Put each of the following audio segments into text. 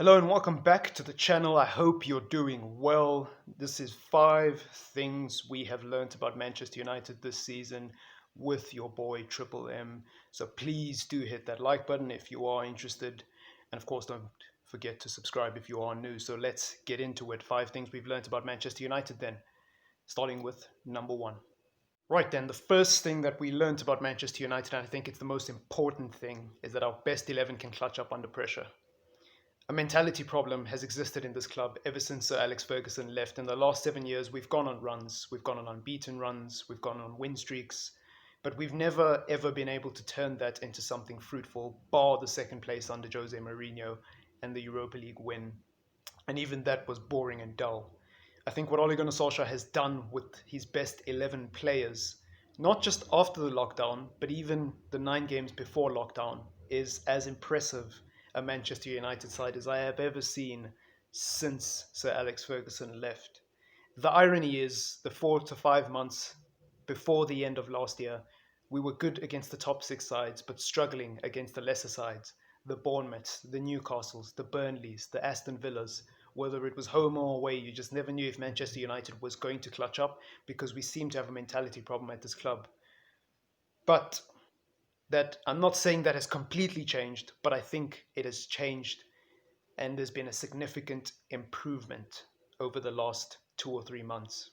Hello and welcome back to the channel. I hope you're doing well. This is 5 things we have learned about Manchester United this season with your boy TripleM. So please do hit that like button if you are interested. And of course, don't forget to subscribe if you are new. So let's get into it. 5 things we've learned about Manchester United then, starting with number one. Right then, the first thing that we learned about Manchester United, and I think it's the most important thing, is that our best 11 can clutch up under pressure. A mentality problem has existed in this club ever since Sir Alex Ferguson left. In the last 7 years, we've gone on runs, we've gone on unbeaten runs, we've gone on win streaks, but we've never ever been able to turn that into something fruitful, bar the second place under Jose Mourinho and the Europa League win. And even that was boring and dull. I think what Ole Gunnar Solskjaer has done with his best 11 players, not just after the lockdown, but even the 9 games before lockdown, is as impressive a Manchester United side as I have ever seen since Sir Alex Ferguson left. The irony is, the 4 to 5 months before the end of last year, we were good against the top 6 sides, but struggling against the lesser sides. The Bournemouths, the Newcastles, the Burnleys, the Aston Villas. Whether it was home or away, you just never knew if Manchester United was going to clutch up because we seem to have a mentality problem at this club. But that I'm not saying that has completely changed, but I think it has changed and there's been a significant improvement over the last 2 or 3 months.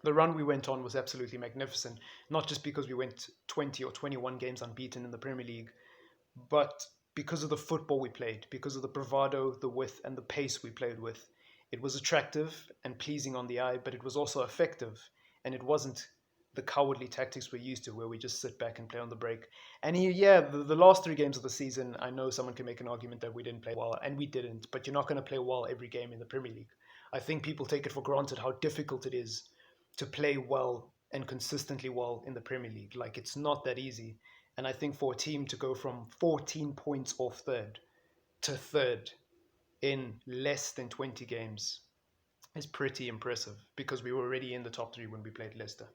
The run we went on was absolutely magnificent, not just because we went 20 or 21 games unbeaten in the Premier League, but because of the football we played, because of the bravado, the width, and the pace we played with. It was attractive and pleasing on the eye, but it was also effective, and it wasn't the cowardly tactics we're used to, where we just sit back and play on the break. And the last 3 games of the season, I know someone can make an argument that we didn't play well, and we didn't, but you're not going to play well every game in the Premier League. I think people take it for granted how difficult it is to play well and consistently well in the Premier League. Like, it's not that easy. And I think for a team to go from 14 points off third to third in less than 20 games is pretty impressive because we were already in the top 3 when we played Leicester.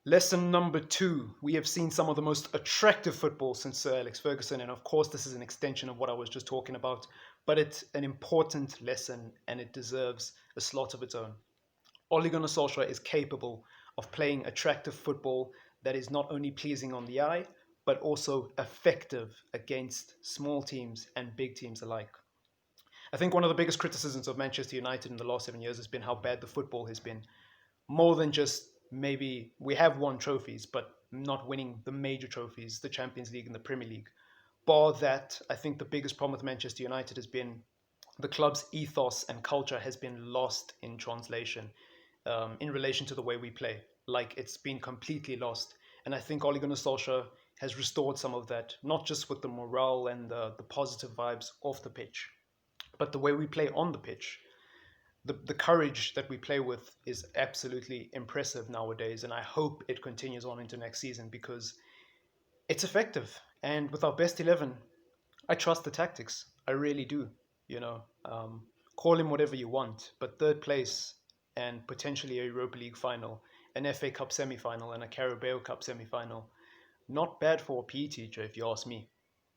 Lesson number 2. We have seen some of the most attractive football since Sir Alex Ferguson. And of course, this is an extension of what I was just talking about. But it's an important lesson and it deserves a slot of its own. Ole Gunnar Solskjaer is capable of playing attractive football that is not only pleasing on the eye, but also effective against small teams and big teams alike. I think one of the biggest criticisms of Manchester United in the last 7 years has been how bad the football has been. More than just maybe we have won trophies, but not winning the major trophies, the Champions League and the Premier League. Bar that, I think the biggest problem with Manchester United has been the club's ethos and culture has been lost in translation in relation to the way we play. Like, it's been completely lost. And I think Ole Gunnar Solskjaer has restored some of that, not just with the morale and the positive vibes off the pitch, but the way we play on the pitch. The courage that we play with is absolutely impressive nowadays. And I hope it continues on into next season because it's effective. And with our best 11, I trust the tactics. I really do. You know, call him whatever you want, but third place and potentially a Europa League final, an FA Cup semi-final and a Carabao Cup semi-final. Not bad for a PE teacher, if you ask me.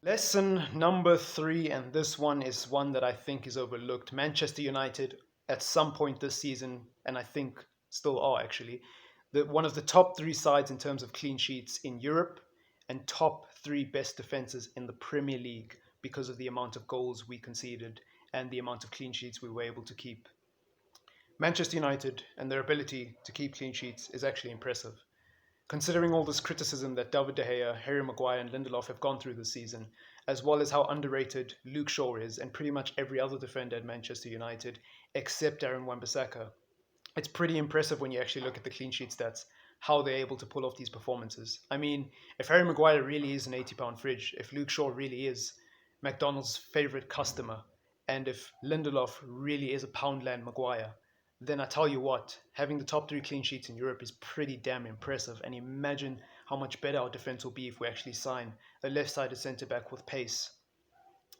Lesson number 3, and this one is one that I think is overlooked. Manchester United, at some point this season, and I think still are actually, one of the top 3 sides in terms of clean sheets in Europe and top 3 best defenses in the Premier League because of the amount of goals we conceded and the amount of clean sheets we were able to keep. Manchester United and their ability to keep clean sheets is actually impressive. Considering all this criticism that David De Gea, Harry Maguire and Lindelof have gone through this season, as well as how underrated Luke Shaw is and pretty much every other defender at Manchester United except Aaron Wan-Bissaka, it's pretty impressive when you actually look at the clean sheet stats, how they're able to pull off these performances. I mean, if Harry Maguire really is an 80-pound fridge, if Luke Shaw really is McDonald's favourite customer, and if Lindelof really is a Poundland Maguire, then I tell you what, having the top 3 clean sheets in Europe is pretty damn impressive. And imagine how much better our defense will be if we actually sign a left-sided centre-back with pace.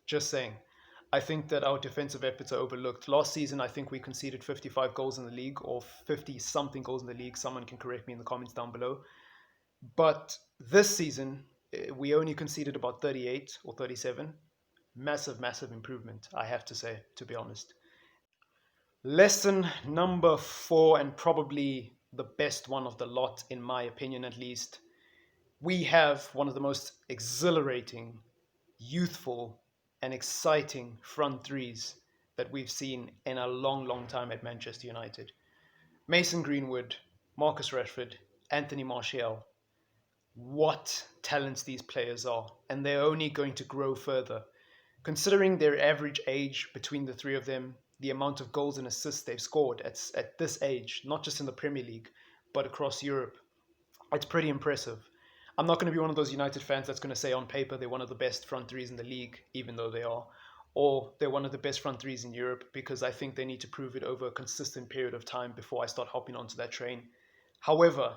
Just saying. I think that our defensive efforts are overlooked. Last season, I think we conceded 55 goals in the league, or 50-something goals in the league. Someone can correct me in the comments down below. But this season, we only conceded about 38 or 37. Massive, massive improvement, I have to say, to be honest. Lesson number 4, and probably the best one of the lot, in my opinion at least. We have one of the most exhilarating, youthful, and exciting front threes that we've seen in a long, long time at Manchester United. Mason Greenwood, Marcus Rashford, Anthony Martial. What talents these players are, and they're only going to grow further. Considering their average age between the three of them, the amount of goals and assists they've scored at this age, not just in the Premier League, but across Europe, it's pretty impressive. I'm not going to be one of those United fans that's going to say on paper they're one of the best front threes in the league, even though they are, or they're one of the best front threes in Europe, because I think they need to prove it over a consistent period of time before I start hopping onto that train. However,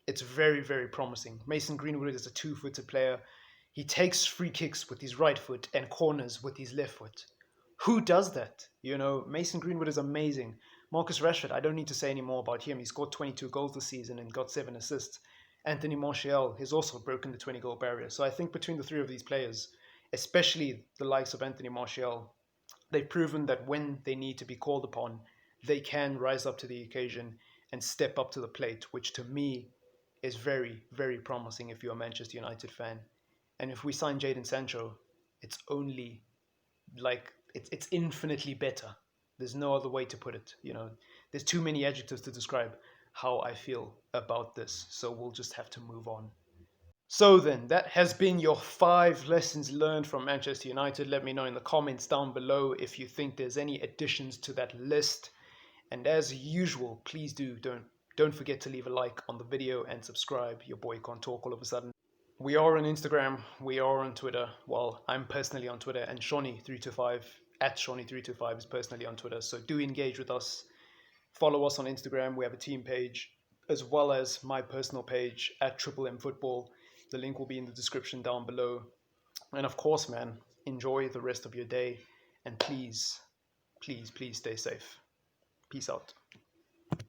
it's very, very promising. Mason Greenwood is a two-footed player. He takes free kicks with his right foot and corners with his left foot. Who does that? Mason Greenwood is amazing. Marcus Rashford, I don't need to say any more about him. He scored 22 goals this season and got 7 assists. Anthony Martial has also broken the 20-goal barrier. So I think between the three of these players, especially the likes of Anthony Martial, they've proven that when they need to be called upon, they can rise up to the occasion and step up to the plate, which to me is very, very promising if you're a Manchester United fan. And if we sign Jadon Sancho, it's only it's infinitely better. There's no other way to put it. There's too many adjectives to describe how I feel about this. So we'll just have to move on. So then, that has been your 5 lessons learned from Manchester United. Let me know in the comments down below if you think there's any additions to that list. And as usual, please don't forget to leave a like on the video and subscribe. Your boy can't talk all of a sudden. We are on Instagram, we are on Twitter. Well, I'm personally on Twitter, and Shawnee325 at Shawnee325 is personally on Twitter. So do engage with us. Follow us on Instagram. We have a team page, as well as my personal page at TripleM Football. The link will be in the description down below. And of course, man, enjoy the rest of your day. And please, please, please stay safe. Peace out.